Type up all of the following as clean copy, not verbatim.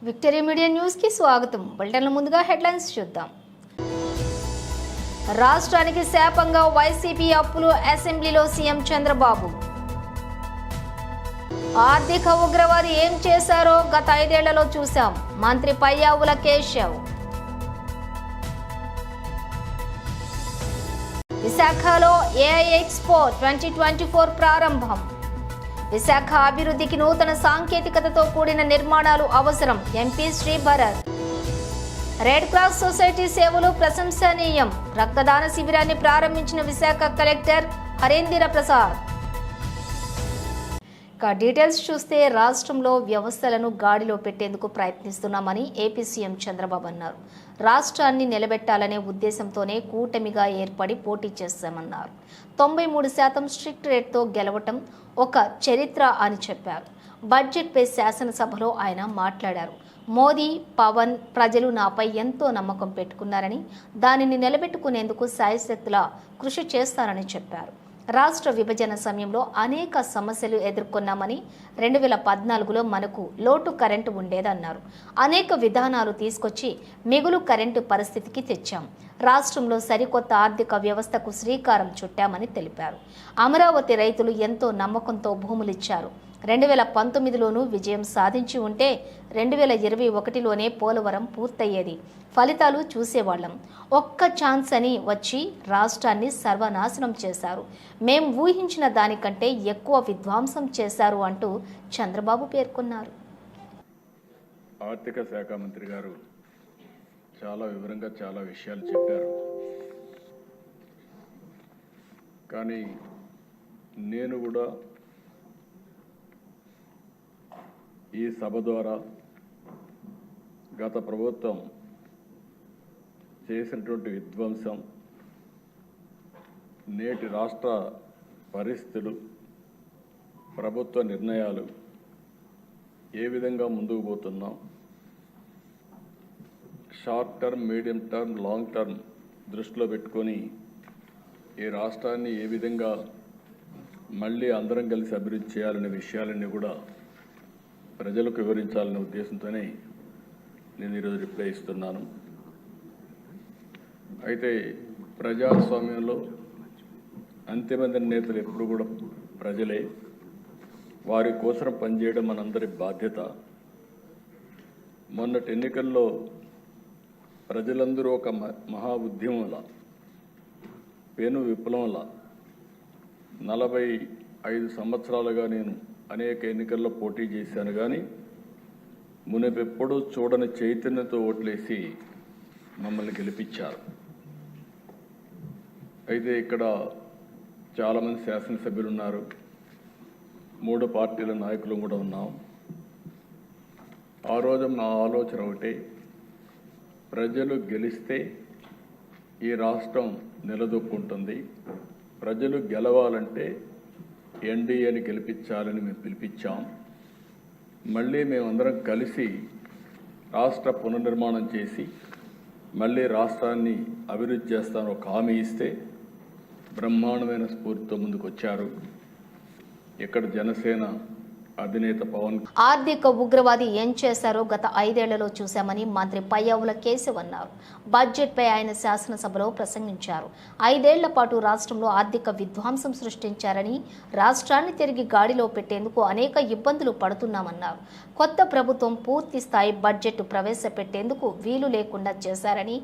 Victory media news కి స్వాగతం. బులెటిన్ల ముందుగా హెడ్లైన్స్ చూద్దాం. రాష్ట్రానికి శాపంగా వైసీపీ అప్పులు, అసెంబ్లీలో సీఎం చంద్రబాబు. ఆర్థిక ఉగ్రవాది ఏం చేశారో గత 5 ఏళ్లలో చూశాం, మంత్రి పయ్యావుల కేశవ్. విశాఖలో ఏఐ ఎక్స్పో 2024 ప్రారంభం. విశాఖ అభివృద్ధికి నూతన సాంకేతికతతో కూడిన నిర్మాణాలు అవసరం, MP Shri Bharat. Red cross society సేవలు ప్రశంసనీయం, రక్తదాన శిబిరాన్ని ప్రారంభించిన విశాఖ కలెక్టర్ హరేంద్ర ప్రసాద్. డీటెయిల్స్ చూస్తే రాష్ట్రంలో వ్యవస్థలను గాడిలో పెట్టేందుకు ప్రయత్నిస్తున్నామని ఏపీ సీఎం చంద్రబాబు అన్నారు. రాష్ట్రాన్ని నిలబెట్టాలనే ఉద్దేశంతోనే కూటమిగా ఏర్పడి పోటీ చేస్తామన్నారు. 93% స్ట్రిక్ట్ రేట్తో గెలవటం ఒక చరిత్ర అని చెప్పారు. బడ్జెట్పై శాసనసభలో ఆయన మాట్లాడారు. మోదీ, పవన్, ప్రజలు నాపై ఎంతో నమ్మకం పెట్టుకున్నారని, దానిని నిలబెట్టుకునేందుకు శాయశక్తులా కృషి చేస్తారని చెప్పారు. రాష్ట్ర విభజన సమయంలో అనేక సమస్యలు ఎదుర్కొన్నామని, 2014లో మనకు లోటు కరెంటు ఉండేదన్నారు. అనేక విధానాలు తీసుకొచ్చి మిగులు కరెంటు పరిస్థితికి తెచ్చాం. రాష్ట్రంలో సరికొత్త ఆర్థిక వ్యవస్థకు శ్రీకారం చుట్టామని తెలిపారు. అమరావతి రైతులు ఎంతో నమ్మకంతో భూములిచ్చారు. 2019లోనూ విజయం సాధించి ఉంటే 2021లోనే పోలవరం పూర్తయ్యేది. ఫలితాలు చూసేవాళ్లం. ఒక్క ఛాన్స్ అని వచ్చి రాష్ట్రాన్ని సర్వనాశనం చేశారు. మేం ఊహించిన దానికంటే ఎక్కువ విధ్వంసం చేశారు అంటూ చంద్రబాబు పేర్కొన్నారు. ఆర్థిక శాఖ మంత్రి గారు చాలా వివరంగా చాలా విషయాలు చెప్పారు. కానీ నేను కూడా ఈ సభ ద్వారా గత ప్రభుత్వం చేసినటువంటి విధ్వంసం, నేటి రాష్ట్ర పరిస్థితులు, ప్రభుత్వ నిర్ణయాలు ఏ విధంగా ముందుకు పోతున్నాం, short term, medium term, long term దృష్టిలో పెట్టుకొని ఈ రాష్ట్రాన్ని ఏ విధంగా మళ్ళీ అందరం కలిసి అభివృద్ధి చేయాలనే విషయాలన్నీ కూడా ప్రజలకు వివరించాలనే ఉద్దేశంతోనే నేను ఈరోజు రిప్లై ఇస్తున్నాను. అయితే ప్రజాస్వామ్యంలో అంతిమ నేతలు ఎప్పుడు కూడా ప్రజలే, వారి కోసం పనిచేయడం మనందరి బాధ్యత. మొన్నటి ఎన్నికల్లో ప్రజలందరూ ఒక మహా ఉద్యమంలా, పెను విప్లవంలా, 45 సంవత్సరాలుగా నేను అనేక ఎన్నికల్లో పోటీ చేశాను. కానీ మునుపెప్పుడూ చూడని చైతన్యంతో ఓట్లేసి మమ్మల్ని గెలిపించారు. అయితే ఇక్కడ చాలామంది శాసనసభ్యులు ఉన్నారు, 3 పార్టీల నాయకులు కూడా ఉన్నాం. ఆ రోజు నా ఆలోచన ఒకటే, ప్రజలు గెలిస్తే ఈ రాష్ట్రం నిలదొక్కుంటుంది. ప్రజలు గెలవాలంటే ఎన్డీఏని గెలిపించాలని మేము పిలిపించాం. మళ్ళీ మేమందరం కలిసి రాష్ట్ర పునర్నిర్మాణం చేసి మళ్ళీ రాష్ట్రాన్ని అభివృద్ధి చేస్తాను ఒక హామీ ఇస్తే బ్రహ్మాండమైన స్ఫూర్తితో ముందుకు వచ్చారు. ఇక్కడ జనసేన అధినేత పవన్. ఆర్థిక ఉగ్రవాది ఏం చేశారో గత 5 ఏళ్లలో చూశామని మంత్రి పయ్యావుల కేశవ్ అన్నారు. బడ్జెట్పై ఆయన శాసనసభలో ప్రసంగించారు. 5 ఏళ్ల పాటు రాష్ట్రంలో ఆర్థిక విధ్వంసం సృష్టించారని, రాష్ట్రాన్ని తిరిగి గాడిలో పెట్టేందుకు అనేక ఇబ్బందులు పడుతున్నామన్నారు. కొత్త ప్రభుత్వం పూర్తి స్థాయి బడ్జెట్ ప్రవేశపెట్టేందుకు వీలు లేకుండా చేశారని,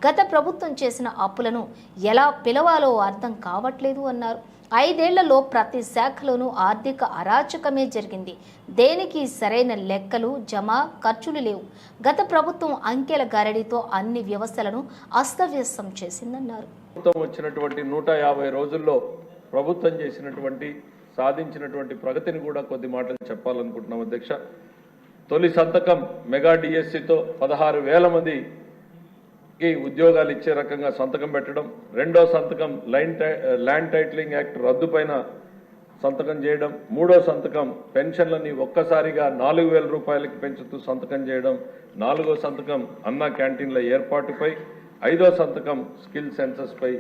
గత ప్రభుత్వం చేసిన అప్పులను ఎలా పిలవాలో అర్థం కావట్లేదు అన్నారు. 5 ఏళ్లలో ప్రతి శాఖలోనూ ఆర్థిక అరాచకమే జరిగింది. దేనికి సరైన లెక్కలు, జమ, ఖర్చులు లేవు. గత ప్రభుత్వం అంకెల గారడీతో అన్ని వ్యవస్థలను అస్తవ్యస్తం చేసిందన్నారు. ప్రభుత్వం వచ్చినటువంటి 150 రోజుల్లో ప్రభుత్వం చేసినటువంటి సాధించినటువంటి ప్రగతిని కూడా కొద్ది మాటలు చెప్పాలనుకుంటున్నాం అధ్యక్ష. తొలి సంతకం మెగా డిఎస్సితో 16,000 మంది ఉద్యోగాలు ఇచ్చే రకంగా సంతకం పెట్టడం, రెండో సంతకం ల్యాండ్ టైటిలింగ్ యాక్ట్ రద్దు పైన సంతకం చేయడం, మూడో సంతకం పెన్షన్లని ఒక్కసారిగా 4,000 రూపాయలకి పెంచుతూ సంతకం చేయడం, నాలుగో సంతకం అన్నా క్యాంటీన్ల ఏర్పాటుపై, ఐదో సంతకం స్కిల్ సెన్సస్ పై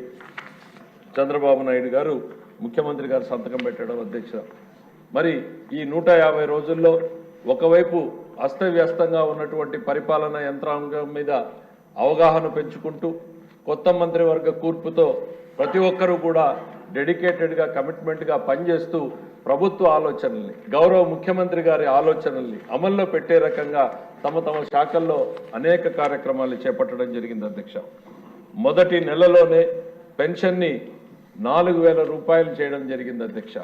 చంద్రబాబు నాయుడు గారు ముఖ్యమంత్రి గారు సంతకం పెట్టడం అధ్యక్ష. మరి ఈ 150 రోజుల్లో ఒకవైపు అస్తవ్యస్తంగా ఉన్నటువంటి పరిపాలన యంత్రాంగం మీద అవగాహన పెంచుకుంటూ కొత్త మంత్రివర్గ కూర్పుతో ప్రతి ఒక్కరూ కూడా డెడికేటెడ్గా కమిట్మెంట్గా పనిచేస్తూ ప్రభుత్వ ఆలోచనల్ని గౌరవ ముఖ్యమంత్రి గారి ఆలోచనల్ని అమల్లో పెట్టే రకంగా తమ తమ శాఖల్లో అనేక కార్యక్రమాలు చేపట్టడం జరిగింది అధ్యక్ష. మొదటి నెలలోనే పెన్షన్ని 4,000 రూపాయలు చేయడం జరిగింది అధ్యక్ష.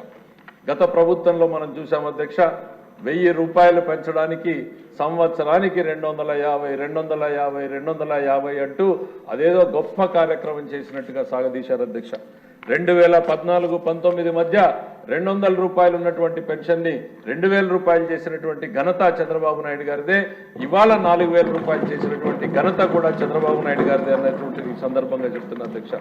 గత ప్రభుత్వంలో మనం చూసాం అధ్యక్ష, 1,000 రూపాయలు పెంచడానికి సంవత్సరానికి 250 అంటూ అదేదో గొప్ప కార్యక్రమం చేసినట్టుగా సాగదీశారు అధ్యక్ష. 2014-19 మధ్య 200 రూపాయలు ఉన్నటువంటి పెన్షన్ని 2,000 రూపాయలు చేసినటువంటి ఘనత చంద్రబాబు నాయుడు గారిదే. ఇవాళ 4,000 రూపాయలు చేసినటువంటి ఘనత కూడా చంద్రబాబు నాయుడు గారిదే అన్నటువంటి సందర్భంగా చెప్తున్నా అధ్యక్ష.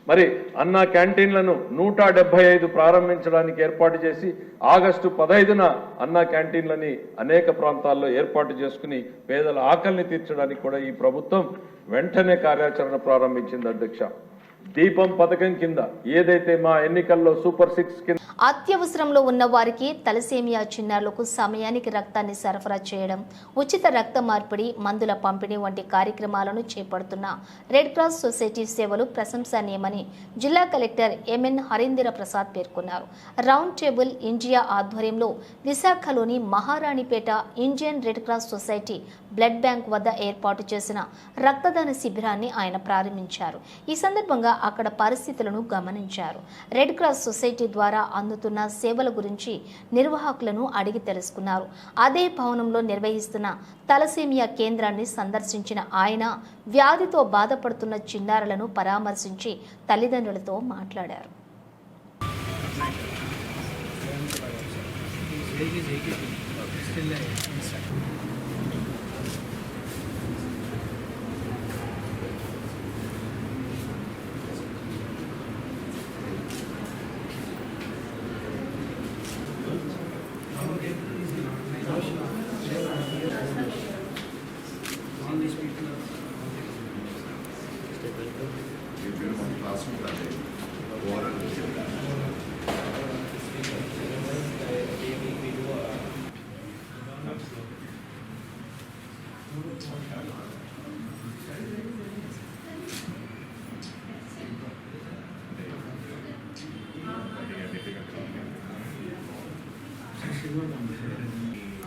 మరి అన్నా క్యాంటీన్లను 175 ప్రారంభించడానికి ఏర్పాటు చేసి ఆగస్టు 15న అన్నా క్యాంటీన్లని అనేక ప్రాంతాల్లో ఏర్పాటు చేసుకుని పేదల ఆకలిని తీర్చడానికి కూడా ఈ ప్రభుత్వం వెంటనే కార్యాచరణ ప్రారంభించింది అధ్యక్ష. దీపం పథకం కింద ఏదైతే మా ఎన్నికల్లో సూపర్ 6 కింద అత్యవసరంలో ఉన్న వారికి తలసేమియా చిన్నారులకు సమయానికి రక్తాన్ని సరఫరా చేయడం, ఉచిత రక్త మార్పిడి, మందుల పంపిణీ వంటి కార్యక్రమాలను చేపడుతున్న రెడ్ క్రాస్ సొసైటీ సేవలు ప్రశంసనీయమని జిల్లా కలెక్టర్ ఎంఎన్ హరీంద్ర ప్రసాద్ పేర్కొన్నారు. రౌండ్ టేబుల్ ఇండియా ఆధ్వర్యంలో విశాఖలోని Maharanipeta Indian red cross society blood bank వద్ద ఏర్పాటు చేసిన రక్తదాన శిబిరాన్ని ఆయన ప్రారంభించారు. ఈ సందర్భంగా అక్కడ పరిస్థితులను గమనించారు. రెడ్ క్రాస్ సొసైటీ ద్వారా అందుతున్న సేవల గురించి నిర్వాహకులను అడిగి తెలుసుకున్నారు. అదే భవనంలో నిర్వహిస్తున్న తలసేమియా కేంద్రాన్ని సందర్శించిన ఆయన వ్యాధితో బాధపడుతున్న చిన్నారులను పరామర్శించి తల్లిదండ్రులతో మాట్లాడారు.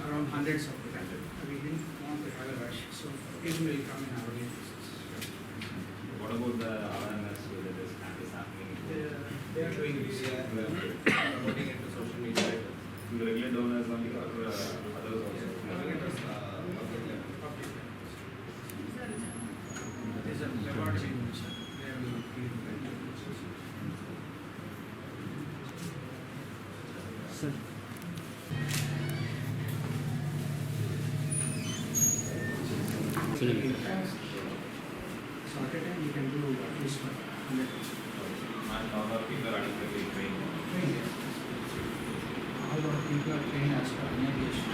Around hundreds of people. We didn't want to have a rush, so people will come in our places. What about the awareness whether this camp is happening? They are doing this. Putting it to social media. The regular donors only or others also? There's a laboratory which they are doing. Sorted and you can do at least 100%. And all our people are adequately trained. All our people are trained as per navigation.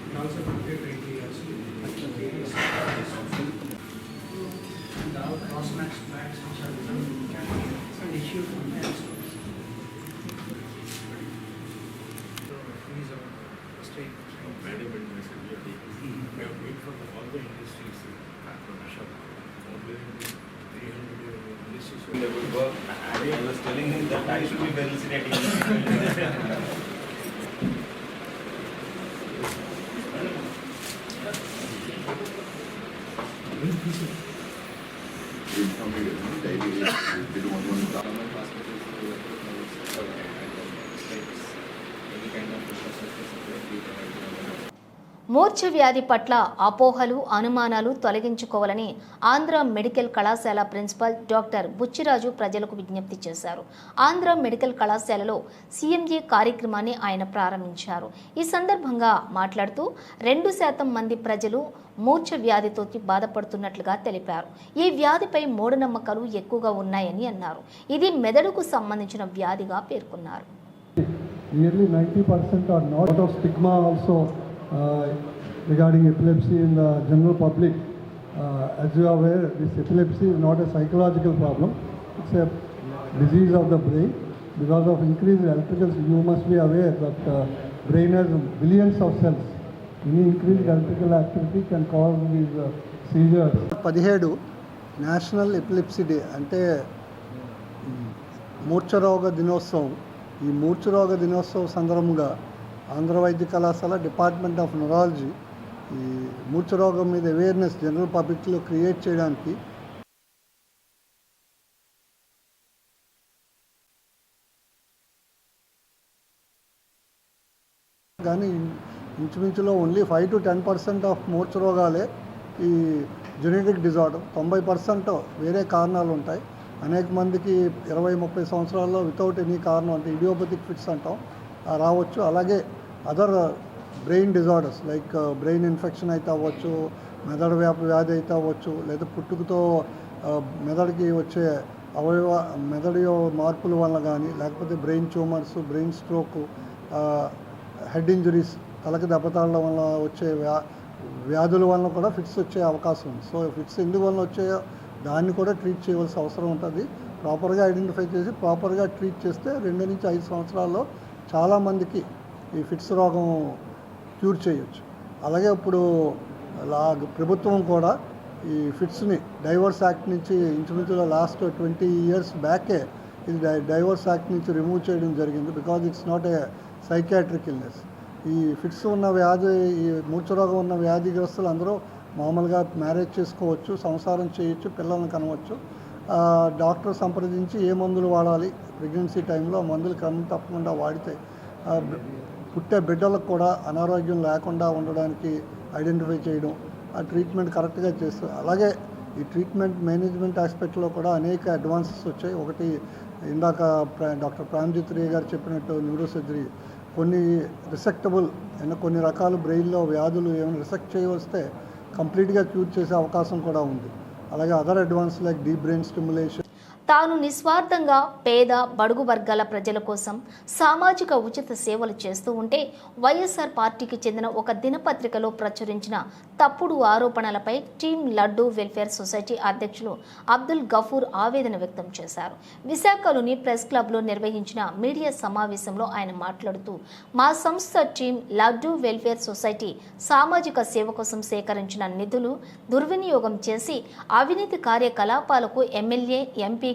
We also complete criteria and all cross-match bags which are done in Canada and issued from the experts. So these are state. Management responsibility. We have wait for all the industries from Ashok. The good work. I was telling him that I should be felicitating. మూర్ఛ వ్యాధి పట్ల అపోహలు, అనుమానాలు తొలగించుకోవాలని Andhra medical కళాశాల principal doctor Buchiraju ప్రజలకు విజ్ఞప్తి చేశారు. Andhra medical కళాశాలలో సీఎంజీ కార్యక్రమాన్ని ఆయన ప్రారంభించారు. ఈ సందర్భంగా మాట్లాడుతూ 2% మంది ప్రజలు మూర్ఛ వ్యాధితో బాధపడుతున్నట్లుగా తెలిపారు. ఈ వ్యాధిపై మూఢనమ్మకాలు ఎక్కువగా ఉన్నాయని అన్నారు. ఇది మెదడుకు సంబంధించిన వ్యాధిగా పేర్కొన్నారు. Nearly 90% are not. Lot of stigma also regarding epilepsy in the general public. As you are aware, this epilepsy is not a psychological problem. It's a disease of the brain. because of increased electrical, you must be aware that brain has billions of cells. Any increased electrical activity can cause these seizures. 17 national epilepsy day అంటే మూర్ఛరోగ దినోత్సవం. ఈ మూర్ఛరోగ దినోత్సవం సందర్భంగా ఆంధ్ర వైద్య కళాశాల department of neurology ఈ మూర్ఛరోగం మీద awareness general పబ్లిక్లో క్రియేట్ చేయడానికి కానీ ఇంచుమించులో ఓన్లీ 5 to 10% ఆఫ్ మూర్ఛరోగాలే ఈ జెనెటిక్ డిజార్డర్. 90% వేరే కారణాలు ఉంటాయి. అనేక మందికి 20-30 సంవత్సరాల్లో వితౌట్ ఎనీ కారణం అంటే ఇడియోపతిక్ ఫిట్స్ అంటాం రావచ్చు. అలాగే other brain disorders like brain infection అయితే అవ్వచ్చు, మెదడు వ్యాధి అయితే అవ్వచ్చు, లేదా పుట్టుకతో మెదడుకి వచ్చే మెదడు మార్పుల వల్ల కానీ, లేకపోతే brain tumours, brain stroke, head injuries, తలకి దెబ్బతాడడం వల్ల వచ్చే వ్యాధుల వలన కూడా ఫిట్స్ వచ్చే అవకాశం ఉంది. సో ఫిట్స్ ఎందువల్ల వచ్చాయో దాన్ని కూడా ట్రీట్ చేయవలసిన అవసరం ఉంటుంది. ప్రాపర్గా ఐడెంటిఫై చేసి ప్రాపర్గా ట్రీట్ చేస్తే 2 నుంచి 5 సంవత్సరాల్లో చాలామందికి ఈ ఫిట్స్ రోగం క్యూర్ చేయొచ్చు. అలాగే ఇప్పుడు ప్రభుత్వం కూడా ఈ ఫిట్స్ని డైవర్స్ యాక్ట్ నుంచి ఇంచుమించులో లాస్ట్ 20 years బ్యాకే ఇది డైవర్స్ యాక్ట్ నుంచి రిమూవ్ చేయడం జరిగింది. Because it's not a psychiatric illness. ఈ ఫిట్స్ ఉన్న వ్యాధి, ఈ మూర్ఛరోగం ఉన్న వ్యాధిగ్రస్తులు అందరూ మామూలుగా మ్యారేజ్ చేసుకోవచ్చు, సంసారం చేయొచ్చు, పిల్లల్ని కనవచ్చు. డాక్టర్ సంప్రదించి ఏ మందులు వాడాలి ప్రెగ్నెన్సీ టైంలో మందులు క్రమం తప్పకుండా వాడితే పుట్టే బిడ్డలకు కూడా అనారోగ్యం లేకుండా ఉండడానికి ఐడెంటిఫై చేయడం, ఆ ట్రీట్మెంట్ కరెక్ట్గా చేస్తారు. అలాగే ఈ ట్రీట్మెంట్ మేనేజ్మెంట్ ఆస్పెక్ట్లో కూడా అనేక అడ్వాన్సెస్ వచ్చాయి. ఒకటి ఇందాక డాక్టర్ ప్రాణజిత్ రే గారు చెప్పినట్టు న్యూరోసర్జరీ, కొన్ని రిసెక్టబుల్ కొన్ని రకాల బ్రెయిన్లో వ్యాధులు ఏమైనా రిసెక్ట్ చేయవస్తే కంప్లీట్గా క్యూర్ చేసే అవకాశం కూడా ఉంది. అలాగే other advance like deep brain stimulation. తాను నిస్వార్థంగా పేద బడుగు వర్గాల ప్రజల కోసం సామాజిక ఉచిత సేవలు చేస్తూ ఉంటే వైఎస్ఆర్ పార్టీకి చెందిన ఒక దినపత్రికలో ప్రచురించిన తప్పుడు ఆరోపణలపై టీమ్ లడ్డూ వెల్ఫేర్ సొసైటీ అధ్యక్షులు అబ్దుల్ గఫూర్ ఆవేదన వ్యక్తం చేశారు. విశాఖలోని ప్రెస్ క్లబ్లో నిర్వహించిన మీడియా సమావేశంలో ఆయన మాట్లాడుతూ, మా సంస్థ టీమ్ లడ్డూ వెల్ఫేర్ సొసైటీ సామాజిక సేవ కోసం సేకరించిన నిధులు దుర్వినియోగం చేసి అవినీతి కార్యకలాపాలకు ఎమ్మెల్యే, ఎంపీ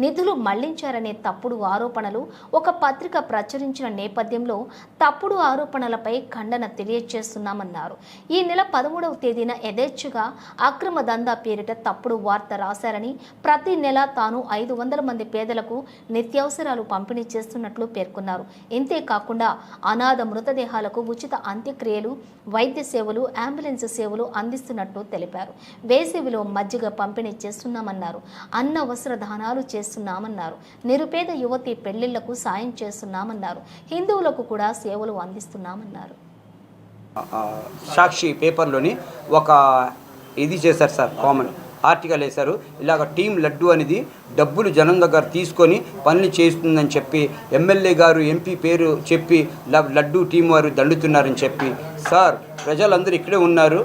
నిధులు మళ్లించారనే తప్పుడు ఆరోపణలు ఒక పత్రిక ప్రచురించిన నేపథ్యంలో తప్పుడు ఆరోపణలపై ఖండన తెలియజేస్తున్నామన్నారు. ఈ నెల 13వ తేదీన యథేచ్ఛగా అక్రమ దందా పేరిట తప్పుడు వార్త రాశారని, ప్రతి నెల తాను 500 మంది పేదలకు నిత్యావసరాలు పంపిణీ చేస్తున్నట్లు పేర్కొన్నారు. ఇంతేకాకుండా అనాథ మృతదేహాలకు ఉచిత అంత్యక్రియలు, వైద్య సేవలు, అంబులెన్స్ సేవలు అందిస్తున్నట్లు తెలిపారు. వేసవిలో మజ్జిగ పంపిణీ చేస్తున్నామన్నారు. అన్న వస్త్ర దానాలు చేస్తున్నామన్నారు. నిరుపేద యువతి పెళ్లిళ్లకు సాయం చేస్తున్నామన్నారు. హిందువులకు కూడా సేవలు అందిస్తున్నామన్నారు. సాక్షి పేపర్లోని ఒక ఇది చేశారు సార్, కామన్ ఆర్టికల్ వేశారు. ఇలాగ టీం లడ్డు అనేది డబ్బులు జనం దగ్గర తీసుకొని పనులు చేస్తుందని చెప్పి ఎమ్మెల్యే గారు, ఎంపీ పేరు చెప్పి లడ్డు టీం వారు దండుతున్నారని చెప్పి, సార్ ప్రజలందరూ ఇక్కడే ఉన్నారు,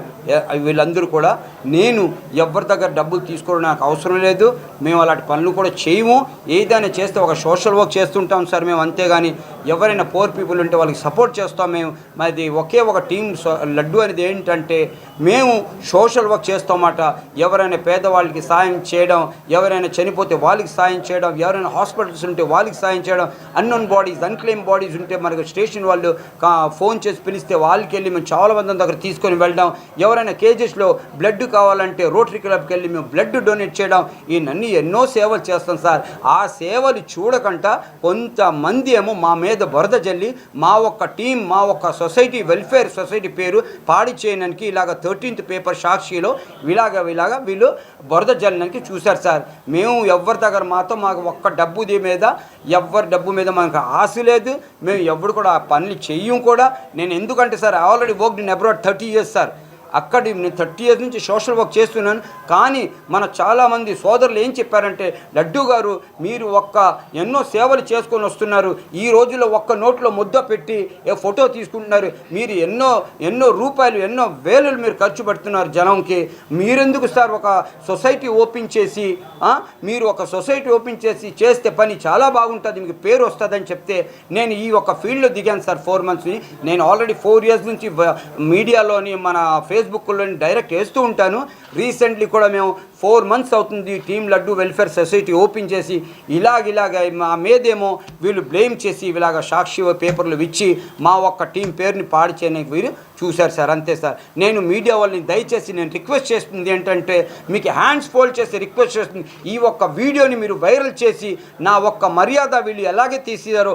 వీళ్ళందరూ కూడా నేను ఎవరి దగ్గర డబ్బులు తీసుకోవడం నాకు అవసరం లేదు, మేము అలాంటి పనులు కూడా చేయము. ఏదైనా చేస్తే ఒక సోషల్ వర్క్ చేస్తుంటాం సార్ మేము, అంతేగాని ఎవరైనా పోర్ పీపుల్ ఉంటే వాళ్ళకి సపోర్ట్ చేస్తాం మేము. మాది ఒకే ఒక టీం లడ్డు అనేది ఏంటంటే మేము సోషల్ వర్క్ చేస్తామట. ఎవరైనా పేదవాళ్ళకి సాయం చేయడం, ఎవరైనా చనిపోతే వాళ్ళకి సాయం చేయడం, ఎవరైనా హాస్పిటల్స్ ఉంటే వాళ్ళకి సాయం చేయడం, అన్నోన్ బాడీస్, అన్క్లెయిమ్ బాడీస్ ఉంటే మనకు స్టేషన్ వాళ్ళు ఫోన్ చేసి పిలిస్తే వాళ్ళకి వెళ్ళి మేము చాలా మంది దగ్గర తీసుకొని వెళ్ళడం, ఎవరైనా కేజెస్లో బ్లడ్ కావాలంటే రోటరీ క్లబ్కి వెళ్ళి మేము బ్లడ్ డొనేట్ చేయడం, ఈయనన్నీ ఎన్నో సేవలు చేస్తాం సార్. ఆ సేవలు చూడకుండా కొంతమంది ఏమో మా మీద బురద జల్లి మా ఒక్క టీం, మా ఒక్క సొసైటీ, వెల్ఫేర్ సొసైటీ పేరు పాడి చేయడానికి ఇలాగ 13th పేపర్ సాక్షిలో ఇలాగ వీళ్ళు బురద జల్లడానికి చూశారు సార్. మేము ఎవరి దగ్గర మాత్రం మాకు ఒక్క డబ్బు మీద, ఎవరి డబ్బు మీద మనకు ఆశ లేదు. మేము ఎవరు కూడా ఆ పనులు చెయ్యం కూడా. నేను ఎందుకంటే sir already worked in abroad 30 years sir. అక్కడ నేను 30 years నుంచి సోషల్ వర్క్ చేస్తున్నాను. కానీ మన చాలామంది సోదరులు ఏం చెప్పారంటే, లడ్డు గారు మీరు ఎన్నో సేవలు చేసుకొని వస్తున్నారు, ఈ రోజుల్లో ఒక్క నోట్లో ముద్ద పెట్టి ఫోటో తీసుకుంటున్నారు, మీరు ఎన్నో రూపాయలు ఎన్నో వేలు మీరు ఖర్చు పెడుతున్నారు జనంకి, మీరెందుకు సార్ ఒక సొసైటీ ఓపెన్ చేసి చేస్తే పని చాలా బాగుంటుంది, మీకు పేరు వస్తుందని చెప్తే నేను ఈ ఫీల్డ్లో దిగాను సార్. 4 months నేను ఆల్రెడీ 4 years నుంచి మీడియాలోని మన ఫేస్బుక్లోని డైరెక్ట్ వేస్తూ ఉంటాను. రీసెంట్లీ కూడా మేము 4 months అవుతుంది team laddu welfare society open చేసి ఇలాగ మా మీదేమో వీళ్ళు బ్లేమ్ చేసి ఇలాగ సాక్షి పేపర్లు ఇచ్చి మా టీం పేరుని పాడు చేయడానికి వీరు చూశారు సార్. అంతే సార్. నేను మీడియా వాళ్ళని దయచేసి నేను రిక్వెస్ట్ చేస్తుంది ఏంటంటే, మీకు హ్యాండ్స్ ఫోల్డ్ చేసి రిక్వెస్ట్ చేస్తుంది, ఈ వీడియోని మీరు వైరల్ చేసి నా మర్యాద వీళ్ళు ఎలాగే తీసిదారో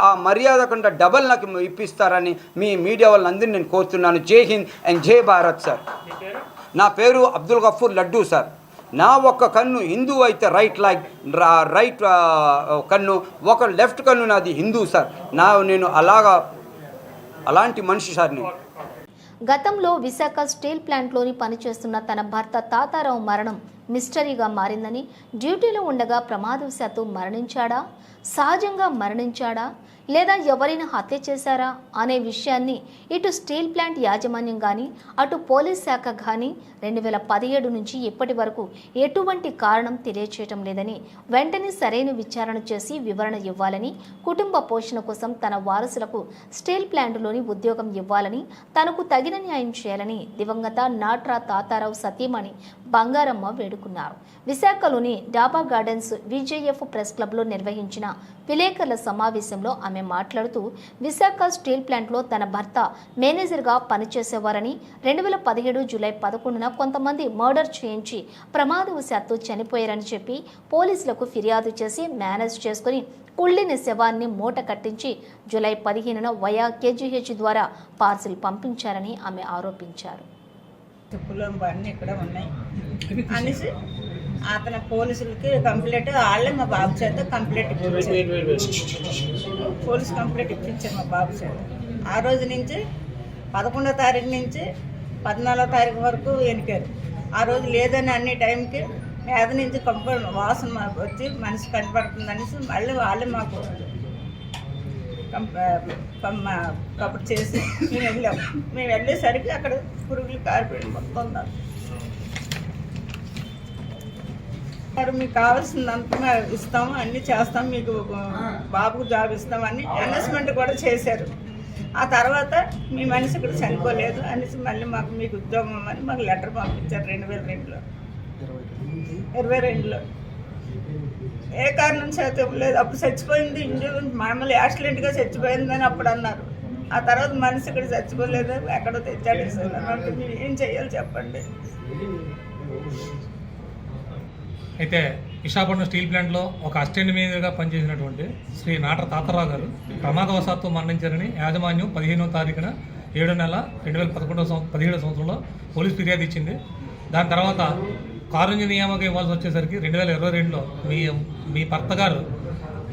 ఆ మర్యాద కంటే డబల్ నాకు ఇప్పిస్తారని మీ మీడియా వాళ్ళందరినీ నేను కోరుతున్నాను. జై హింద్ అండ్ జై భారత్ సార్. నా పేరు అబ్దుల్ గఫూర్ లడ్డు సార్. నా కన్ను హిందూ అయితే రైట్ కన్ను, లెఫ్ట్ కన్ను నాది హిందూ సార్. నేను అలాంటి మనిషి సార్ నేను. గతంలో విశాఖ స్టీల్ ప్లాంట్లోని పనిచేస్తున్న తన భర్త తాతారావు మరణం మిస్టరీగా మారిందని, డ్యూటీలో ఉండగా ప్రమాదవశాత్తు మరణించాడా, సహజంగా మరణించాడా, లేదా ఎవరైనా హత్య చేశారా అనే విషయాన్ని ఇటు స్టీల్ ప్లాంట్ యాజమాన్యం కానీ అటు పోలీస్ శాఖ కానీ 2017 నుంచి ఇప్పటి వరకు ఎటువంటి కారణం తెలియచేయటం లేదని, వెంటనే సరైన విచారణ చేసి వివరణ ఇవ్వాలని, కుటుంబ పోషణ కోసం తన వారసులకు స్టీల్ ప్లాంట్లోని ఉద్యోగం ఇవ్వాలని, తనకు తగిన న్యాయం చేయాలని దివంగత నాట్రా తాతారావు సతీమణి బంగారమ్మ వేడుకున్నారు. విశాఖలోని డాబా గార్డెన్స్ విజేఎఫ్ ప్రెస్ క్లబ్లో నిర్వహించిన విలేకరుల సమావేశంలో ఆమె మాట్లాడుతూ, విశాఖ స్టీల్ ప్లాంట్లో తన భర్త మేనేజర్గా పనిచేసేవారని, 2017 జూలై 11న కొంతమంది మర్డర్ చేయించి ప్రమాదవశాత్తు చనిపోయారని చెప్పి పోలీసులకు ఫిర్యాదు చేసి మేనేజ్ చేసుకుని కుళ్ళిన శవాన్ని మూట కట్టించి జూలై 15న వయా కేజీహెచ్ ద్వారా పార్సిల్ పంపించారని ఆమె ఆరోపించారు. అన్నీ ఇక్కడ ఉన్నాయి అనేసి అతను పోలీసులకి కంప్లైంట్, వాళ్ళే మా బాబు చేత కంప్లైంట్ ఇప్పించారు. పోలీస్ కంప్లైంట్ ఇప్పించారు మా బాబు చేత. ఆ రోజు నుంచి 11వ తారీఖు నుంచి 14వ తారీఖు వరకు ఎనికారు. ఆ రోజు లేదని అన్ని టైంకి మీద నుంచి వాసన వచ్చి మనిషి కనపడుతుందనేసి మళ్ళీ వాళ్ళే మాకు కబుర్ చేసి మేము వెళ్ళాము. మేము వెళ్ళేసరికి అక్కడ పురుగులు కారిపోయి మొత్తం ఉన్నారు. మీకు కావాల్సిందంతా ఇస్తాము, అన్నీ చేస్తాం, మీకు బాబుకు జాబ్ ఇస్తామని అనౌన్స్మెంట్ కూడా చేశారు. ఆ తర్వాత మీ మనిషి ఇక్కడ చనిపోలేదు అనేసి మళ్ళీ మీకు ఉద్యోగం అని మాకు లెటర్ పంపించారు 2022లో. ఏ కారణం చేత లేదు, అప్పుడు చచ్చిపోయింది, ఇంజూర్ మామూలు యాక్సిడెంట్గా చచ్చిపోయిందని అప్పుడు అన్నారు. ఆ తర్వాత మనిషి ఇక్కడ చచ్చిపోలేదు, ఎక్కడో తెచ్చాడేసారు. మీరు ఏం చెయ్యాలి చెప్పండి. అయితే విశాఖపట్నం స్టీల్ ప్లాంట్లో ఒక అసిస్టెంట్ మేనేజర్గా పనిచేసినటువంటి శ్రీ నాట్రా తాతారావు గారు ప్రమాదవశాత్తు మరణించారని యాజమాన్యం 15వ తారీఖున 7వ నెల 2017 సంవత్సరంలో పోలీసు ఫిర్యాదు ఇచ్చింది. దాని తర్వాత కారుణ్య నియామకం ఇవ్వాల్సి వచ్చేసరికి 2022లో మీ భర్త గారు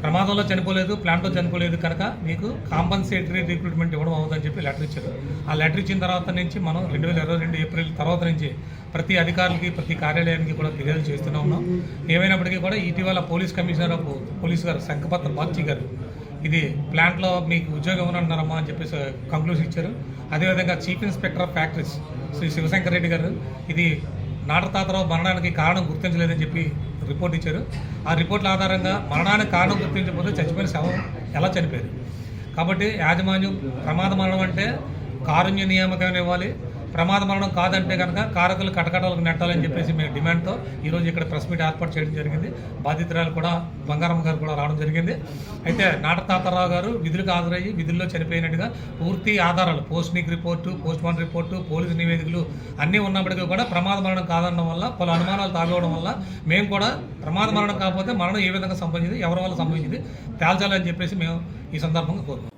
ప్రమాదంలో చనిపోలేదు, ప్లాంట్లో చనిపోలేదు కనుక మీకు కాంపన్సేటరీ రిక్రూట్మెంట్ ఇవ్వడం అవుతుందని చెప్పి లెటర్ ఇచ్చారు. ఆ లెటర్ ఇచ్చిన తర్వాత నుంచి మనం 2022 ఏప్రిల్ తర్వాత నుంచి ప్రతి అధికారులకి ప్రతి కార్యాలయానికి కూడా ఫిర్యాదు చేస్తూనే ఉన్నాం. ఏమైనప్పటికీ కూడా ఇటీవల పోలీస్ కమిషనర్ ఆఫ్ పోలీస్ గారు శంఖపత్ర బాగ్చి గారు ఇది ప్లాంట్లో మీకు ఉద్యోగం ఇవ్వనంటున్నారమ్మా అని చెప్పేసి కంక్లూజన్ ఇచ్చారు. అదేవిధంగా chief inspector of factories Shri Sivasankar Reddy గారు ఇది నాట్రా తాతారావు మరణానికి కారణం గుర్తించలేదని చెప్పి రిపోర్ట్ ఇచ్చారు. ఆ రిపోర్ట్ల ఆధారంగా మరణానికి కారణం గుర్తించకపోతే చచ్చిపోయిన శవం ఎలా చనిపోయారు. కాబట్టి యాజమాన్యం ప్రమాద మరణం అంటే కారుణ్య నియామకం ఇవ్వాలి, ప్రమాద మరణం కాదంటే కనుక కారకులు కటకటాలకు నెట్టాలని చెప్పేసి మేము డిమాండ్తో ఈరోజు ఇక్కడ ప్రెస్ మీట్ ఏర్పాటు చేయడం జరిగింది. బాధితురాలు కూడా బంగారమ్మ గారు కూడా రావడం జరిగింది. అయితే నాట్రా తాతారావు గారు విధులకు హాజరయ్యి విధుల్లో చనిపోయినట్టుగా పూర్తి ఆధారాలు, పోస్ట్నిక్ రిపోర్టు, పోస్ట్మార్టం రిపోర్టు, పోలీసు నివేదికలు అన్నీ ఉన్నప్పటికీ కూడా ప్రమాద మరణం కాదనడం వల్ల, పలు అనుమానాలు తాగడం వల్ల మేము కూడా ప్రమాద మరణం కాకపోతే మరణం ఏ విధంగా సంభవించింది, ఎవరి వల్ల సంభవించింది తేల్చాలని చెప్పేసి మేము ఈ సందర్భంగా కోరుకుంటాం.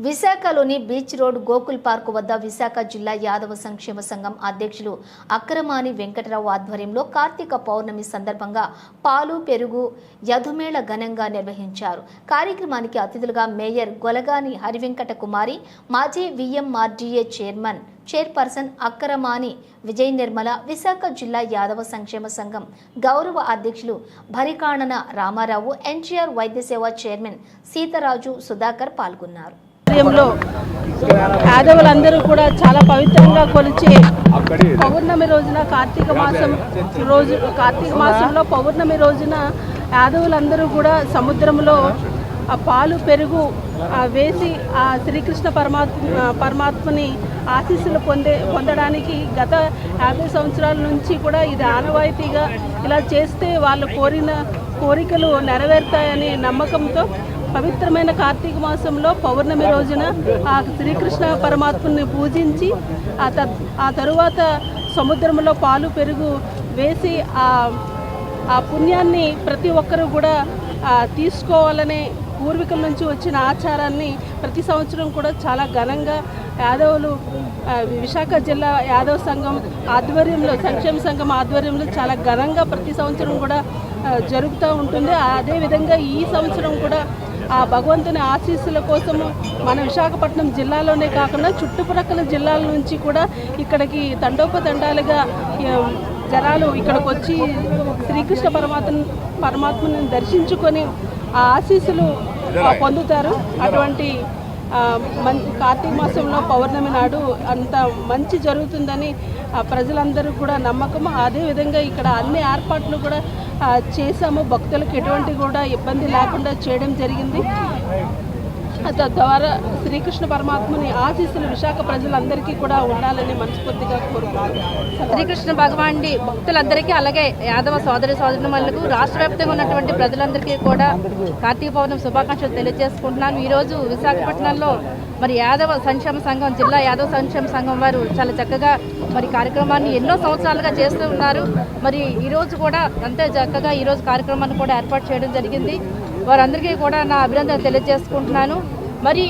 విశాఖలోని బీచ్ రోడ్ గోకుల్ పార్క్ వద్ద విశాఖ జిల్లా యాదవ సంక్షేమ సంఘం అధ్యక్షులు అక్రమాని వెంకటరావు ఆధ్వర్యంలో కార్తీక పౌర్ణమి సందర్భంగా పాలు పెరుగు యధుమేళ ఘనంగా నిర్వహించారు. కార్యక్రమానికి అతిథులుగా మేయర్ గొలగాని హరివెంకట కుమారి, మాజీ విఎంఆర్డీఏ చైర్పర్సన్ అక్రమాని విజయ నిర్మల, విశాఖ జిల్లా యాదవ సంక్షేమ సంఘం గౌరవ అధ్యక్షులు భరికాణన రామారావు, ఎన్టీఆర్ వైద్య సేవ చైర్మన్ సీతరాజు సుధాకర్ పాల్గొన్నారు. యాదవులందరూ కూడా చాలా పవిత్రంగా కొలిచే పౌర్ణమి రోజున కార్తీక మాసంలో పౌర్ణమి రోజున యాదవులందరూ కూడా సముద్రంలో ఆ పాలు పెరుగు వేసి ఆ శ్రీకృష్ణ పరమాత్మని ఆశీస్సులు పొందడానికి గత 50 సంవత్సరాల నుంచి కూడా ఇది ఆనవాయితీగా ఇలా చేస్తే వాళ్ళు కోరిన కోరికలు నెరవేరుతాయనే నమ్మకంతో పవిత్రమైన కార్తీక మాసంలో పౌర్ణమి రోజున ఆ శ్రీకృష్ణ పరమాత్మని పూజించి ఆ తరువాత సముద్రంలో పాలు పెరుగు వేసి ఆ పుణ్యాన్ని ప్రతి ఒక్కరూ కూడా తీసుకోవాలనే పూర్వీకుల నుంచి వచ్చిన ఆచారాన్ని ప్రతి సంవత్సరం కూడా చాలా ఘనంగా యాదవులు విశాఖ జిల్లా యాదవ సంఘం ఆధ్వర్యంలో సంక్షేమ సంఘం ఆధ్వర్యంలో చాలా ఘనంగా ప్రతి సంవత్సరం కూడా జరుగుతూ ఉంటుంది. అదేవిధంగా ఈ సంవత్సరం కూడా ఆ భగవంతుని ఆశీస్సుల కోసము మన విశాఖపట్నం జిల్లాలోనే కాకుండా చుట్టుప్రక్కల జిల్లాల నుంచి కూడా ఇక్కడికి తండోపతండాలుగా జనాలు ఇక్కడికి వచ్చి శ్రీకృష్ణ పరమాత్మని దర్శించుకొని ఆ ఆశీస్సులు పొందుతారు. అటువంటి కార్తీక మాసంలో పౌర్ణమి నాడు అంత మంచి జరుగుతుందని ప్రజలందరూ కూడా నమ్మకం. అదేవిధంగా ఇక్కడ అన్ని ఏర్పాట్లు కూడా చేశాము. భక్తులకు ఎటువంటి కూడా ఇబ్బంది లేకుండా చేయడం జరిగింది. తద్వారా శ్రీకృష్ణ పరమాత్మని ఆశీస్సులు విశాఖ ప్రజలందరికీ కూడా ఉండాలని మనస్ఫూర్తిగా కోరుకుంటున్నాను. శ్రీకృష్ణ భగవానుడి భక్తులందరికీ అలాగే యాదవ సోదరులకు రాష్ట్ర వ్యాప్తంగా ఉన్నటువంటి ప్రజలందరికీ కూడా కార్తీక పౌర్ణమి శుభాకాంక్షలు తెలియజేసుకుంటున్నాను. ఈరోజు విశాఖపట్నంలో మరి యాదవ సంక్షేమ సంఘం జిల్లా యాదవ సంక్షేమ సంఘం వారు చాలా చక్కగా మరి కార్యక్రమాన్ని ఎన్నో సంవత్సరాలుగా చేస్తూ ఉన్నారు. మరి ఈరోజు కూడా అంతే చక్కగా ఈరోజు కార్యక్రమాన్ని కూడా ఏర్పాటు చేయడం జరిగింది. వారందరికీ కూడా నా అభినందనలు తెలియజేసుకుంటున్నాను. మరి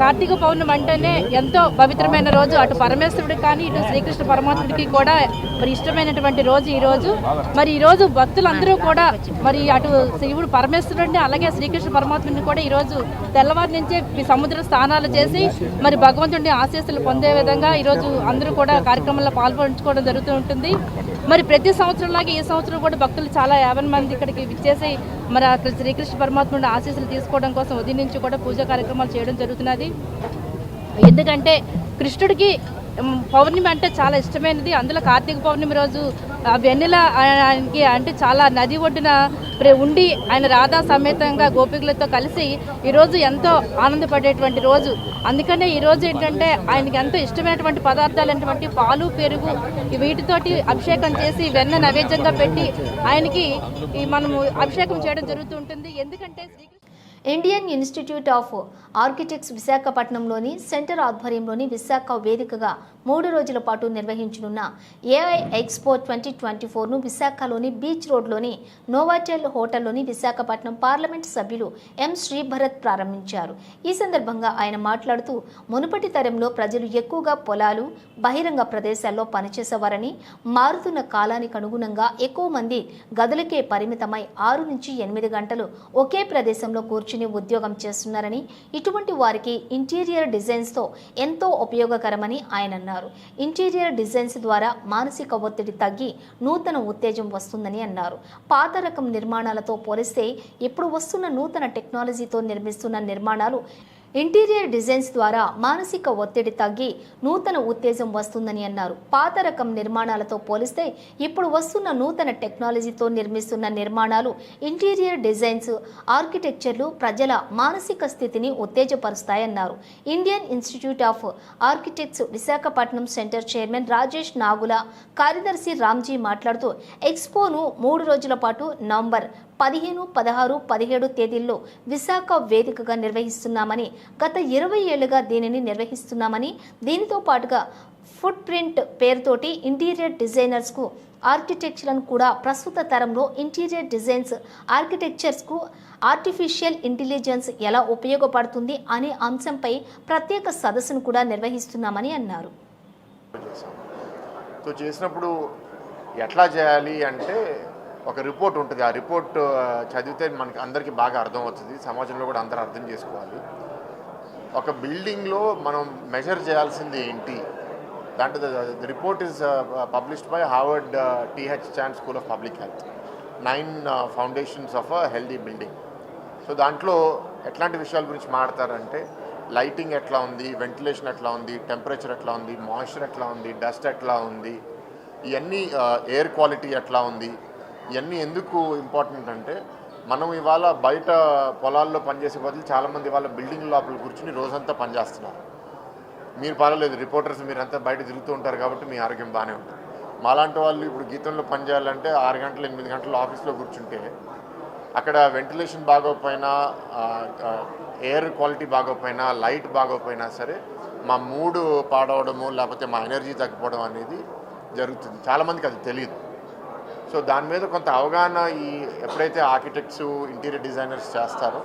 కార్తీక పౌర్ణమి అంటేనే ఎంతో పవిత్రమైన రోజు. అటు పరమేశ్వరుడికి కానీ ఇటు శ్రీకృష్ణ పరమాత్ముడికి కూడా మరి ఇష్టమైనటువంటి రోజు ఈరోజు. మరి ఈరోజు భక్తులందరూ కూడా మరి అటు శివుడు పరమేశ్వరుడిని అలాగే శ్రీకృష్ణ పరమాత్ముడిని కూడా ఈరోజు తెల్లవారి నుంచే సముద్ర స్నానాలు చేసి మరి భగవంతుడిని ఆశీస్సులు పొందే విధంగా ఈరోజు అందరూ కూడా కార్యక్రమంలో పాల్పంచుకోవడం జరుగుతూ ఉంటుంది. మరి ప్రతి సంవత్సరంలాగే ఈ సంవత్సరం కూడా భక్తులు చాలా 50 మంది ఇక్కడికి విచ్చేసి మరి శ్రీకృష్ణ పరమాత్ముడి ఆశీస్సులు తీసుకోవడం కోసం ఉదయం నుంచి కూడా పూజా కార్యక్రమాలు చేయడం జరుగుతున్నది. ఎందుకంటే కృష్ణుడికి పౌర్ణమి అంటే చాలా ఇష్టమైనది. అందులో కార్తీక పౌర్ణమి రోజు వెన్నెల ఆయనకి అంటే చాలా నది ఒడ్డున ఉండి ఆయన రాధా సమేతంగా గోపికలతో కలిసి ఈరోజు ఎంతో ఆనందపడేటువంటి రోజు. అందుకనే ఈరోజు ఏంటంటే ఆయనకి ఎంతో ఇష్టమైనటువంటి పదార్థాలు అనేటువంటి పాలు పెరుగు వీటితోటి అభిషేకం చేసి వెన్న నైవేద్యంగా పెట్టి ఆయనకి మనము అభిషేకం చేయడం జరుగుతూ ఉంటుంది. ఎందుకంటే ఇండియన్ ఇన్స్టిట్యూట్ ఆఫ్ ఆర్కిటెక్ట్స్ విశాఖపట్నంలోని సెంటర్ ఆధ్వర్యంలోని విశాఖ వేదికగా 3 రోజుల పాటు నిర్వహించనున్న ఏఐ ఎక్స్పో 2024ను విశాఖలోని బీచ్ రోడ్లోని నోవాటెల్ హోటల్లోని విశాఖపట్నం పార్లమెంట్ సభ్యులు ఎం శ్రీభరత్ ప్రారంభించారు. ఈ సందర్భంగా ఆయన మాట్లాడుతూ మునుపటి తరంలో ప్రజలు ఎక్కువగా పొలాలు, బహిరంగ ప్రదేశాల్లో పనిచేసేవారని, మారుతున్న కాలానికి అనుగుణంగా ఎక్కువ మంది గదులకే పరిమితమై 6 నుంచి 8 గంటలు ఒకే ప్రదేశంలో కూర్చుని ఉద్యోగం చేస్తున్నారని, ఇటువంటి వారికి ఇంటీరియర్ డిజైన్స్తో ఎంతో ఉపయోగకరమని ఆయన అన్నారు. ఇంటీరియర్ డిజైన్స్ ద్వారా మానసిక ఒత్తిడి తగ్గి నూతన ఉత్తేజం వస్తుందని అన్నారు. పాత రకం నిర్మాణాలతో పోలిస్తే ఇప్పుడు వస్తున్న నూతన టెక్నాలజీతో నిర్మిస్తున్న నిర్మాణాలు ఇంటీరియర్ డిజైన్స్ ద్వారా మానసిక ఒత్తిడి తగ్గి నూతన ఉత్తేజం వస్తుందని అన్నారు. పాత రకం నిర్మాణాలతో పోలిస్తే ఇప్పుడు వస్తున్న నూతన టెక్నాలజీతో నిర్మిస్తున్న నిర్మాణాలు, ఇంటీరియర్ డిజైన్స్, ఆర్కిటెక్చర్లు ప్రజల మానసిక స్థితిని ఉత్తేజపరుస్తాయన్నారు. Indian Institute of Architects Visakhapatnam centre chairman Rajesh Nagula, కార్యదర్శి రామ్జీ మాట్లాడుతూ ఎక్స్పోను 3 రోజుల పాటు నవంబర్ 15, 16, 17 తేదీల్లో విశాఖ వేదికగా నిర్వహిస్తున్నామని, గత 20 ఏళ్లుగా దీనిని నిర్వహిస్తున్నామని, దీనితో పాటుగా ఫుట్ ప్రింట్ పేరుతోటి ఇంటీరియర్ డిజైనర్స్కు ఆర్కిటెక్చర్లను కూడా ప్రస్తుత తరంలో ఇంటీరియర్ డిజైన్స్ ఆర్కిటెక్చర్స్కు ఆర్టిఫిషియల్ ఇంటెలిజెన్స్ ఎలా ఉపయోగపడుతుంది అనే అంశంపై ప్రత్యేక సదస్సును కూడా నిర్వహిస్తున్నామని అన్నారు. సో చేసినప్పుడు ఎట్లా చేయాలి అంటే ఒక రిపోర్ట్ ఉంటుంది. ఆ రిపోర్ట్ చదివితే మనకి అందరికీ బాగా అర్థమవుతుంది, సమాజంలో కూడా అందరూ అర్థం చేసుకోవాలి. ఒక బిల్డింగ్లో మనం మెజర్ చేయాల్సింది ఏంటి దాంట్లో the report is published by Harvard TH Chan school of public health, 9 foundations of a healthy building. So దాంట్లో ఎట్లాంటి విషయాల గురించి మాట్లాడతారంటే లైటింగ్ ఎట్లా ఉంది, వెంటిలేషన్ ఎట్లా ఉంది, టెంపరేచర్ ఎట్లా ఉంది, మాయిశ్చర్ ఎట్లా ఉంది, డస్ట్ ఎట్లా ఉంది, ఇవన్నీ ఎయిర్ క్వాలిటీ ఎట్లా ఉంది. ఇవన్నీ ఎందుకు ఇంపార్టెంట్ అంటే మనం ఇవాళ బయట పొలాల్లో పనిచేసే బదులు చాలామంది ఇవాళ బిల్డింగ్ లోపల కూర్చుని రోజంతా పనిచేస్తున్నారు. మీరు పర్వాలేదు, రిపోర్టర్స్ మీరంతా బయట తిరుగుతూ ఉంటారు కాబట్టి మీ ఆరోగ్యం బాగానే ఉంటుంది. మాలాంటి వాళ్ళు ఇప్పుడు గీతంలో పనిచేయాలంటే 6 గంటలు 8 గంటలు ఆఫీస్లో కూర్చుంటే అక్కడ వెంటిలేషన్ బాగోకపోయినా, ఎయిర్ క్వాలిటీ బాగోకపోయినా, లైట్ బాగోకపోయినా సరే మా మూడ్ పాడవడము లేకపోతే మా ఎనర్జీ తగ్గిపోవడం అనేది జరుగుతుంది. చాలామందికి అది తెలియదు. సో దాని మీద కొంత అవగాహన ఎప్పుడైతే ఆర్కిటెక్ట్స్, ఇంటీరియర్ డిజైనర్స్ చేస్తారో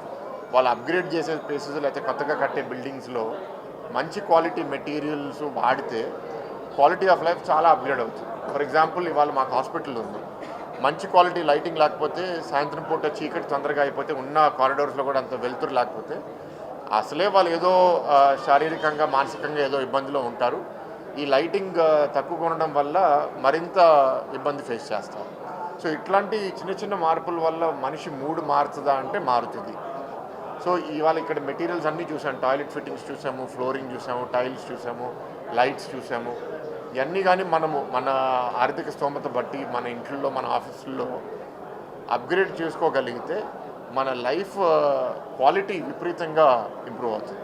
వాళ్ళు అప్గ్రేడ్ చేసే ప్లేసెస్ లేకపోతే కొత్తగా కట్టే బిల్డింగ్స్లో మంచి క్వాలిటీ మెటీరియల్స్ వాడితే క్వాలిటీ ఆఫ్ లైఫ్ చాలా అప్గ్రేడ్ అవుతుంది. ఫర్ ఎగ్జాంపుల్ ఇవాళ మాకు హాస్పిటల్ ఉంది, మంచి క్వాలిటీ లైటింగ్ లేకపోతే, సాయంత్రం పూట చీకటి తొందరగా అయిపోతే, ఉన్న కారిడోర్స్లో కూడా అంత వెలుతురు లేకపోతే అసలే వాళ్ళు ఏదో శారీరకంగా మానసికంగా ఏదో ఇబ్బందిలో ఉంటారు. ఈ లైటింగ్ తక్కువగా ఉండడం వల్ల మరింత ఇబ్బంది ఫేస్ చేస్తారు. సో ఇట్లాంటి చిన్న చిన్న మార్పుల వల్ల మనిషి మూడ్ మారుతుందా అంటే మారుతుంది. సో ఇవాళ ఇక్కడ మెటీరియల్స్ అన్నీ చూసాము, టాయిలెట్ ఫిట్టింగ్స్ చూసాము, ఫ్లోరింగ్ చూసాము, టైల్స్ చూసాము, లైట్స్ చూసాము. ఇవన్నీ కానీ మనము మన ఆర్థిక స్తోమత బట్టి మన ఇంట్లో మన ఆఫీసుల్లో అప్గ్రేడ్ చేసుకోగలిగితే మన లైఫ్ క్వాలిటీ విపరీతంగా ఇంప్రూవ్ అవుతుంది.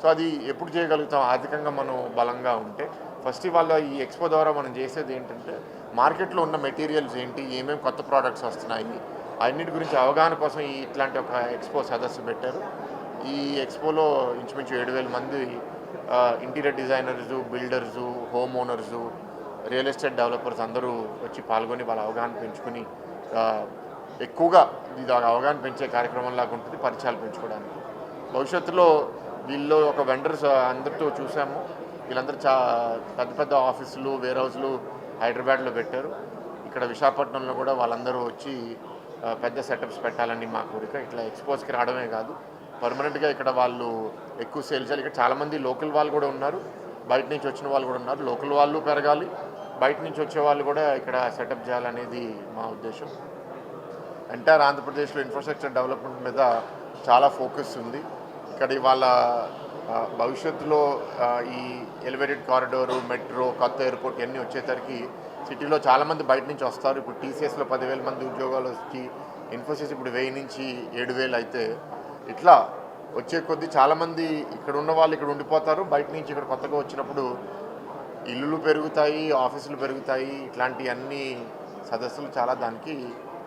సో అది ఎప్పుడు చేయగలుగుతాం? ఆర్థికంగా మనం బలంగా ఉంటే. ఫస్ట్ ఇవాళ ఈ ఎక్స్పో ద్వారా మనం చేసేది ఏంటంటే మార్కెట్లో ఉన్న మెటీరియల్స్ ఏంటి, ఏమేమి కొత్త ప్రోడక్ట్స్ వస్తున్నాయి, అన్నిటి గురించి అవగాహన కోసం ఇట్లాంటి ఒక ఎక్స్పో సదస్సు పెట్టారు. ఈ ఎక్స్పోలో ఇంచుమించు 7,000 మంది interior designers, builders, home owners, real estate developers అందరూ వచ్చి పాల్గొని వాళ్ళ అవగాహన పెంచుకొని ఎక్కువగా ఇది అవగాహన పెంచే కార్యక్రమంలాగా ఉంటుంది, పరిచయాలు పెంచుకోవడానికి. భవిష్యత్తులో వీళ్ళు ఒక వెండర్స్ అందరితో చూసాము, వీళ్ళందరూ పెద్ద పెద్ద ఆఫీసులు, వేర్ హౌస్లు హైదరాబాద్లో పెట్టారు. ఇక్కడ విశాఖపట్నంలో కూడా వాళ్ళందరూ వచ్చి పెద్ద సెటప్స్ పెట్టాలని మా కోరిక. ఇట్లా ఎక్స్పోజ్కి రావడమే కాదు, పర్మనెంట్గా ఇక్కడ వాళ్ళు ఎక్కువ సేల్ చేయాలి. ఇక్కడ చాలామంది లోకల్ వాళ్ళు కూడా ఉన్నారు, బయట నుంచి వచ్చిన వాళ్ళు కూడా ఉన్నారు. లోకల్ వాళ్ళు పెరగాలి, బయట నుంచి వచ్చే వాళ్ళు కూడా ఇక్కడ సెటప్ చేయాలనేది మా ఉద్దేశం. ఎంటైర్ ఆంధ్రప్రదేశ్లో ఇన్ఫ్రాస్ట్రక్చర్ డెవలప్మెంట్ మీద చాలా ఫోకస్ ఉంది. ఇక్కడ ఇవాళ భవిష్యత్తులో ఈ ఎలివేటెడ్ కారిడోరు, మెట్రో, కొత్త ఎయిర్పోర్ట్ ఇవన్నీ వచ్చేసరికి సిటీలో చాలామంది బయట నుంచి వస్తారు. ఇప్పుడు టీసీఎస్లో 10,000 మంది ఉద్యోగాలు వచ్చి, ఇన్ఫోసిస్ ఇప్పుడు 1000 నుంచి 7,000 అయితే ఇట్లా వచ్చే కొద్దీ చాలామంది ఇక్కడ ఉన్న వాళ్ళు ఇక్కడ ఉండిపోతారు. బయట నుంచి ఇక్కడ కొత్తగా వచ్చినప్పుడు ఇల్లులు పెరుగుతాయి, ఆఫీసులు పెరుగుతాయి. ఇట్లాంటి అన్ని సదస్సులు చాలా దానికి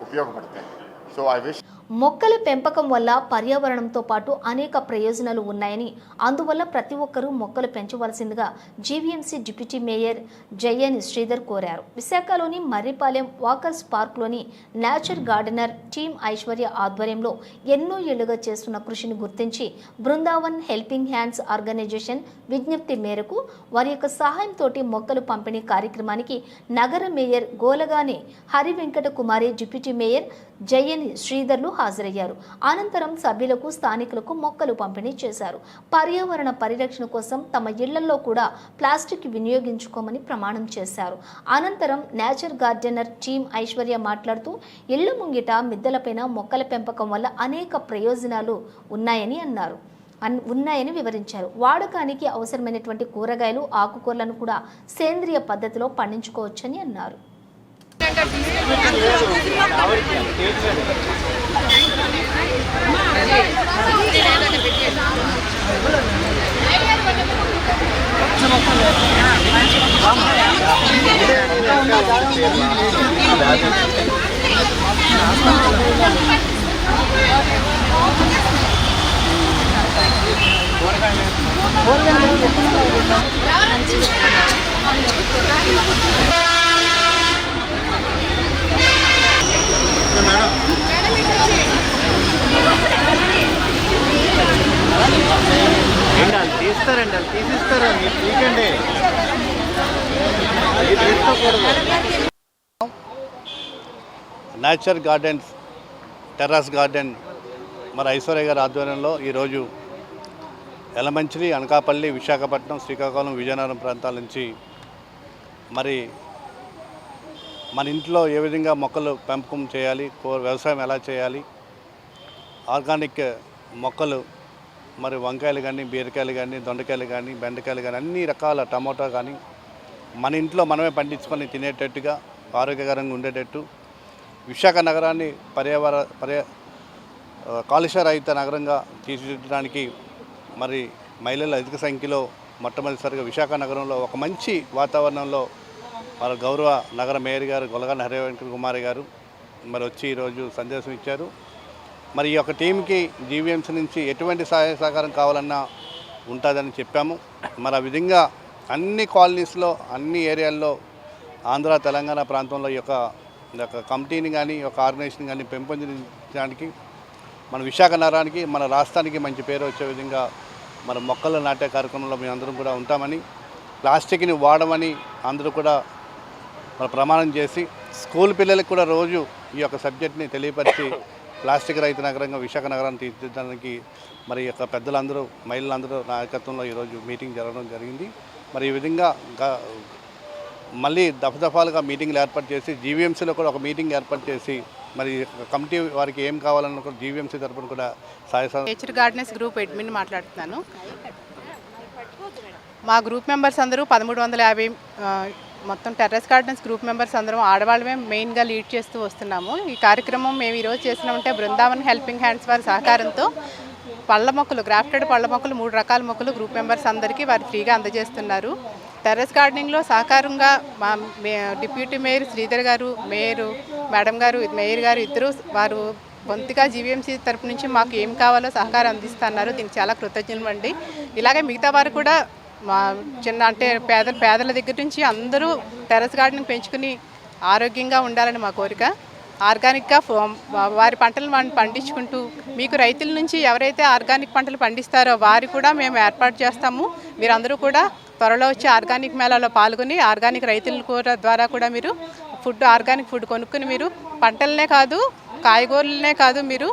ఉపయోగపడతాయి. సో ఐ విష్ మొక్కల పెంపకం వల్ల పర్యావరణంతో పాటు అనేక ప్రయోజనాలు ఉన్నాయని, అందువల్ల ప్రతి ఒక్కరూ మొక్కలు పెంచవలసిందిగా GVMC deputy mayor Jayan Sridhar కోరారు. విశాఖలోని మర్రిపాలెం వాకర్స్ పార్క్లోని నేచర్ గార్డెనర్ టీమ్ ఐశ్వర్య ఆధ్వర్యంలో ఎన్నో ఏళ్లుగా చేస్తున్న కృషిని గుర్తించి బృందావన్ హెల్పింగ్ హ్యాండ్స్ ఆర్గనైజేషన్ విజ్ఞప్తి మేరకు వారి యొక్క సహాయంతో మొక్కలు పంపిణీ కార్యక్రమానికి నగర మేయర్ గోలగాని హరి వెంకట కుమారి, డిప్యూటీ మేయర్ జయన్ శ్రీధర్లు హాజరయ్యారు. అనంతరం సభ్యులకు, స్థానికులకు మొక్కలు పంపిణీ చేశారు. పర్యావరణ పరిరక్షణ కోసం తమ ఇళ్లలో కూడా ప్లాస్టిక్ వినియోగించుకోమని ప్రమాణం చేశారు. అనంతరం నేచర్ గార్డెనర్ టీమ్ ఐశ్వర్య మాట్లాడుతూ ఇళ్ల ముంగిట, మిద్దెలపైన మొక్కల పెంపకం వల్ల అనేక ప్రయోజనాలు ఉన్నాయని వివరించారు. వాడకానికి అవసరమైనటువంటి కూరగాయలు, ఆకుకూరలను కూడా సేంద్రియ పద్ధతిలో పండించుకోవచ్చని అన్నారు. తీస్తారండి, వాళ్ళు తీసిస్తారు, మీరు తీకండి. నేచర్ గార్డెన్స్ టెర్రస్ గార్డెన్ మరి ఐశ్వర్య గారి ఆధ్వర్యంలో ఈరోజు యలమంచిలి, అనకాపల్లి, విశాఖపట్నం, శ్రీకాకుళం, విజయనగరం ప్రాంతాల నుంచి మరి మన ఇంట్లో ఏ విధంగా మొక్కలు పెంపకం చేయాలి, వ్యవసాయం ఎలా చేయాలి, ఆర్గానిక్ మొక్కలు మరి వంకాయలు కానీ, బీరకాయలు కానీ, దొండకాయలు కానీ, బెండకాయలు కానీ, అన్ని రకాల టమోటా కానీ మన ఇంట్లో మనమే పండించుకొని తినేటట్టుగా ఆరోగ్యకరంగా ఉండేటట్టు విశాఖ నగరాన్ని కాలుష్య రహిత నగరంగా తీర్చిదిద్దడానికి మరి మహిళలు అధిక సంఖ్యలో మొట్టమొదటిసారిగా విశాఖ నగరంలో ఒక మంచి వాతావరణంలో మన గౌరవ నగర మేయర్ గారు గొలగాని హరివెంకట కుమారి గారు మరి వచ్చి ఈరోజు సందేశం ఇచ్చారు. మరి ఈ యొక్క టీంకి జీవీఎంసీ నుంచి ఎటువంటి సహాయ సహకారం కావాలన్నా ఉంటుందని చెప్పాము. మరి ఆ విధంగా అన్ని కాలనీస్లో, అన్ని ఏరియాల్లో ఆంధ్ర తెలంగాణ ప్రాంతంలో ఈ యొక్క కమిటీని కానీ, ఈ యొక్క ఆర్గనైజేషన్ కానీ పెంపొందించడానికి మన విశాఖ నగరానికి, మన రాష్ట్రానికి మంచి పేరు వచ్చే విధంగా మన మొక్కలు నాటే కార్యక్రమంలో మేము అందరం కూడా ఉంటామని, ప్లాస్టిక్ని వాడమని అందరూ కూడా మన ప్రమాణం చేసి స్కూల్ పిల్లలకు కూడా రోజు ఈ యొక్క సబ్జెక్ట్ని తెలియపరిచి ప్లాస్టిక్ రహిత నగరంగా విశాఖ నగరాన్ని తీర్చిదిద్దడానికి మరి యొక్క పెద్దలందరూ, మహిళలందరూ నాయకత్వంలో ఈరోజు మీటింగ్ జరగడం జరిగింది. మరి ఈ విధంగా మళ్ళీ దఫదఫాలుగా మీటింగ్లు ఏర్పాటు చేసి జీవీఎంసీలో కూడా ఒక మీటింగ్ ఏర్పాటు చేసి మరి కమిటీ వారికి ఏం కావాలన్న కూడా జీవీఎంసీ తరఫున కూడా నేచర్ గార్డెన్స్ గ్రూప్ అడ్మిన్ మాట్లాడుతున్నాను. మా గ్రూప్ మెంబర్స్ అందరూ 1350 మొత్తం టెర్రస్ గార్డెన్స్ గ్రూప్ మెంబర్స్ అందరం ఆడవాళ్ళమే మెయిన్గా లీడ్ చేస్తూ వస్తున్నాము. ఈ కార్యక్రమం మేము ఈరోజు చేసినామంటే బృందావన్ హెల్పింగ్ హ్యాండ్స్ వారి సహకారంతో పళ్ళ మొక్కలు, గ్రాఫ్టెడ్ పళ్ళ మొక్కలు 3 రకాల మొక్కలు గ్రూప్ మెంబర్స్ అందరికీ వారు ఫ్రీగా అందజేస్తున్నారు. టెర్రస్ గార్డెనింగ్లో సహకారంగా మా డిప్యూటీ మేయర్ శ్రీధర్ గారు, మేడం గారు, మేయర్ గారు ఇద్దరు వారు బొంతిగా జీవీఎంసీ తరపు నుంచి మాకు ఏం కావాలో సహకారం అందిస్తున్నారు. దీనికి చాలా కృతజ్ఞతలు అండి. ఇలాగే మిగతా వారు కూడా మా చిన్న అంటే పేదల దగ్గర నుంచి అందరూ టెర్రస్ గార్డెనింగ్ పెంచుకుని ఆరోగ్యంగా ఉండాలని మా కోరిక. ఆర్గానిక్గా వారి పంటలు మనం పండించుకుంటూ మీకు రైతుల నుంచి ఎవరైతే ఆర్గానిక్ పంటలు పండిస్తారో వారి కూడా మేము ఏర్పాటు చేస్తాము. మీరందరూ కూడా త్వరలో వచ్చి ఆర్గానిక్ మేళాలో పాల్గొని ఆర్గానిక్ రైతుల ద్వారా కూడా మీరు ఆర్గానిక్ ఫుడ్ కొనుక్కుని మీరు పంటలనే కాదు, కాయగూరలనే కాదు, మీరు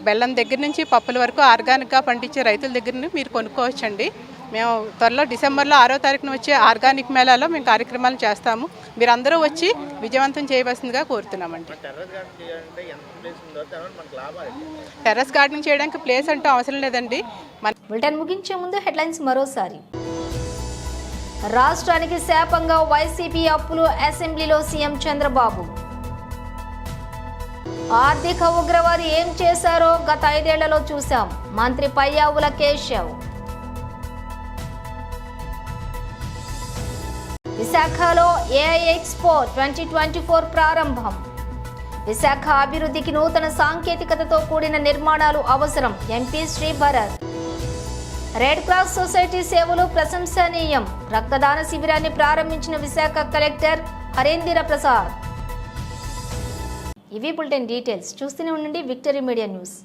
బెల్లం దగ్గర నుంచి పప్పుల వరకు ఆర్గానిక్గా పండించే రైతుల దగ్గర మీరు కొనుక్కోవచ్చండి. మేము త్వరలో డిసెంబర్లో 6వ తారీఖున వచ్చే ఆర్గానిక్ మేళాలో మేము కార్యక్రమాలు చేస్తాము. మీరందరూ వచ్చి విజయవంతం చేయవలసిందిగా కోరుతున్నామండి. టెర్రస్ గార్డెనింగ్ చేయడానికి ప్లేస్ అంటూ అవసరం లేదండి. బులెటిన్ ముగించే ముందు హెడ్లైన్స్ మరోసారి. రాష్ట్రానికి శాపంగా వైసీపీ అప్పులు, అసెంబ్లీలో సీఎం చంద్రబాబు. ఆర్థిక ఉగ్రవాది ఏం చేశారో గత 5 ఏళ్లలో చూశాం, మంత్రి పయ్యావుల కేశవ్. విశాఖలో ఏఐ ఎక్స్పో 2024 ప్రారంభం. విశాఖ అభివృద్ధికి నూతన సాంకేతికతతో కూడిన నిర్మాణాలు అవసరం, MP Sribharat. Red cross society సేవలు ప్రశంసనీయం, రక్తదాన శిబిరాన్ని ప్రారంభించిన విశాఖ కలెక్టర్ హరేంద్ర ప్రసాద్. ఇవి బులెటిన్ డీటెయిల్స్. చూస్తూనే ఉండండి విక్టరీ మీడియా న్యూస్.